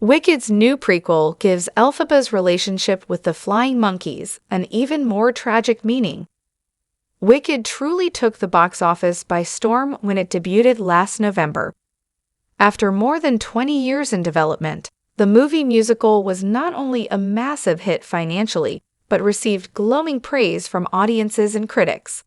Wicked's new prequel gives Elphaba's relationship with the flying monkeys an even more tragic meaning. Wicked truly took the box office by storm when it debuted last November. After more than 20 years in development, the movie musical was not only a massive hit financially, but received glowing praise from audiences and critics.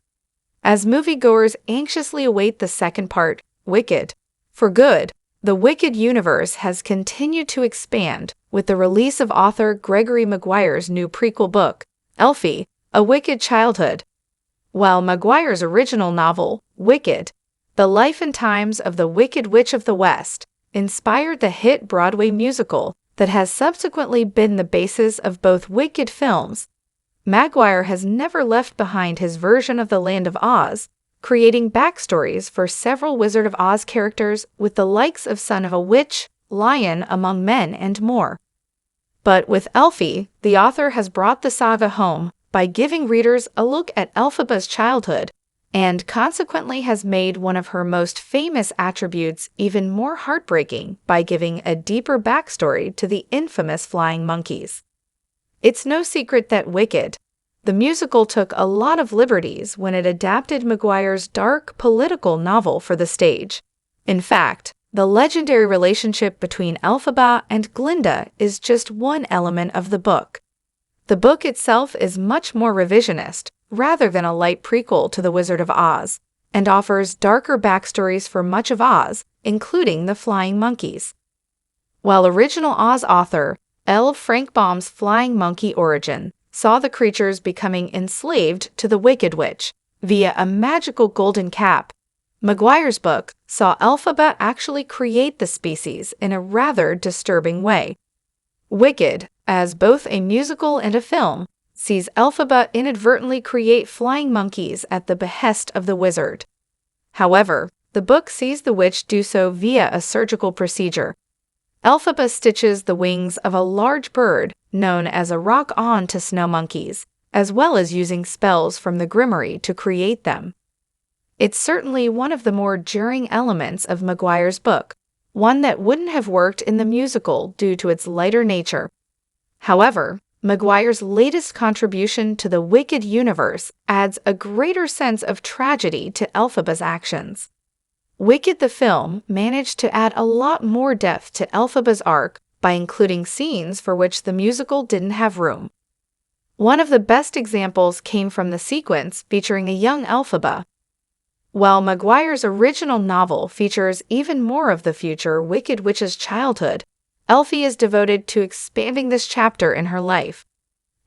As moviegoers anxiously await the second part, Wicked, for Good, the Wicked universe has continued to expand with the release of author Gregory Maguire's new prequel book, Elphaba, A Wicked Childhood. While Maguire's original novel, Wicked, The Life and Times of the Wicked Witch of the West, inspired the hit Broadway musical that has subsequently been the basis of both Wicked films, Maguire has never left behind his version of the Land of Oz, creating backstories for several Wizard of Oz characters with the likes of Son of a Witch, Lion Among Men, and more. But with Elphaba, the author has brought the saga home by giving readers a look at Elphaba's childhood, and consequently has made one of her most famous attributes even more heartbreaking by giving a deeper backstory to the infamous flying monkeys. It's no secret that Wicked, the musical, took a lot of liberties when it adapted Maguire's dark political novel for the stage. In fact, the legendary relationship between Elphaba and Glinda is just one element of the book. The book itself is much more revisionist, rather than a light prequel to The Wizard of Oz, and offers darker backstories for much of Oz, including the flying monkeys. While original Oz author L. Frank Baum's flying monkey origin saw the creatures becoming enslaved to the Wicked Witch via a magical golden cap, Maguire's book saw Elphaba actually create the species in a rather disturbing way. Wicked, as both a musical and a film, sees Elphaba inadvertently create flying monkeys at the behest of the wizard. However, the book sees the witch do so via a surgical procedure. Elphaba stitches the wings of a large bird known as a rock-on to snow monkeys, as well as using spells from the grimoire to create them. It's certainly one of the more jarring elements of Maguire's book, one that wouldn't have worked in the musical due to its lighter nature. However, Maguire's latest contribution to the Wicked universe adds a greater sense of tragedy to Elphaba's actions. Wicked the film managed to add a lot more depth to Elphaba's arc by including scenes for which the musical didn't have room. One of the best examples came from the sequence featuring a young Elphaba. While Maguire's original novel features even more of the future Wicked Witch's childhood, Elphaba is devoted to expanding this chapter in her life.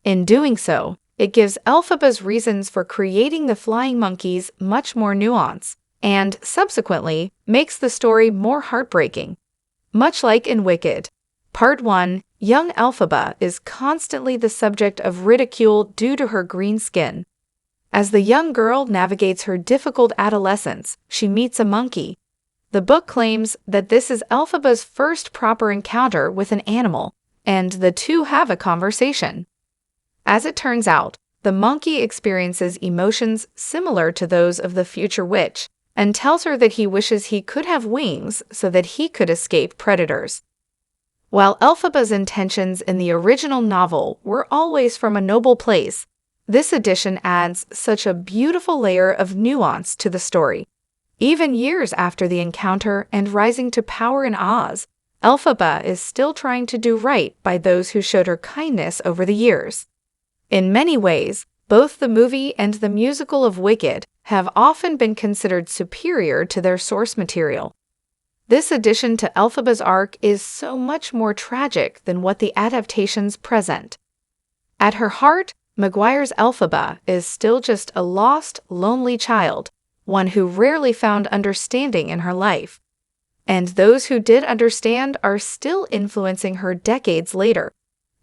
In doing so, it gives Elphaba's reasons for creating the flying monkeys much more nuance, and subsequently makes the story more heartbreaking. Much like in Wicked, Part 1, young Elphaba is constantly the subject of ridicule due to her green skin. As the young girl navigates her difficult adolescence, she meets a monkey. The book claims that this is Elphaba's first proper encounter with an animal, and the two have a conversation. As it turns out, the monkey experiences emotions similar to those of the future witch, and tells her that he wishes he could have wings so that he could escape predators. While Elphaba's intentions in the original novel were always from a noble place, this edition adds such a beautiful layer of nuance to the story. Even years after the encounter and rising to power in Oz, Elphaba is still trying to do right by those who showed her kindness over the years. In many ways, both the movie and the musical of Wicked have often been considered superior to their source material. This addition to Elphaba's arc is so much more tragic than what the adaptations present. At her heart, Maguire's Elphaba is still just a lost, lonely child, one who rarely found understanding in her life. And those who did understand are still influencing her decades later.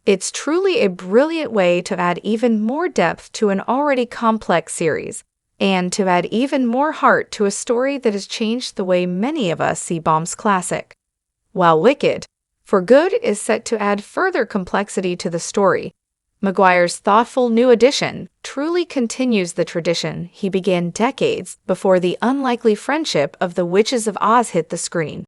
It's truly a brilliant way to add even more depth to an already complex series, and to add even more heart to a story that has changed the way many of us see Baum's classic. While Wicked, for Good, is set to add further complexity to the story, Maguire's thoughtful new edition truly continues the tradition he began decades before the unlikely friendship of the Witches of Oz hit the screen.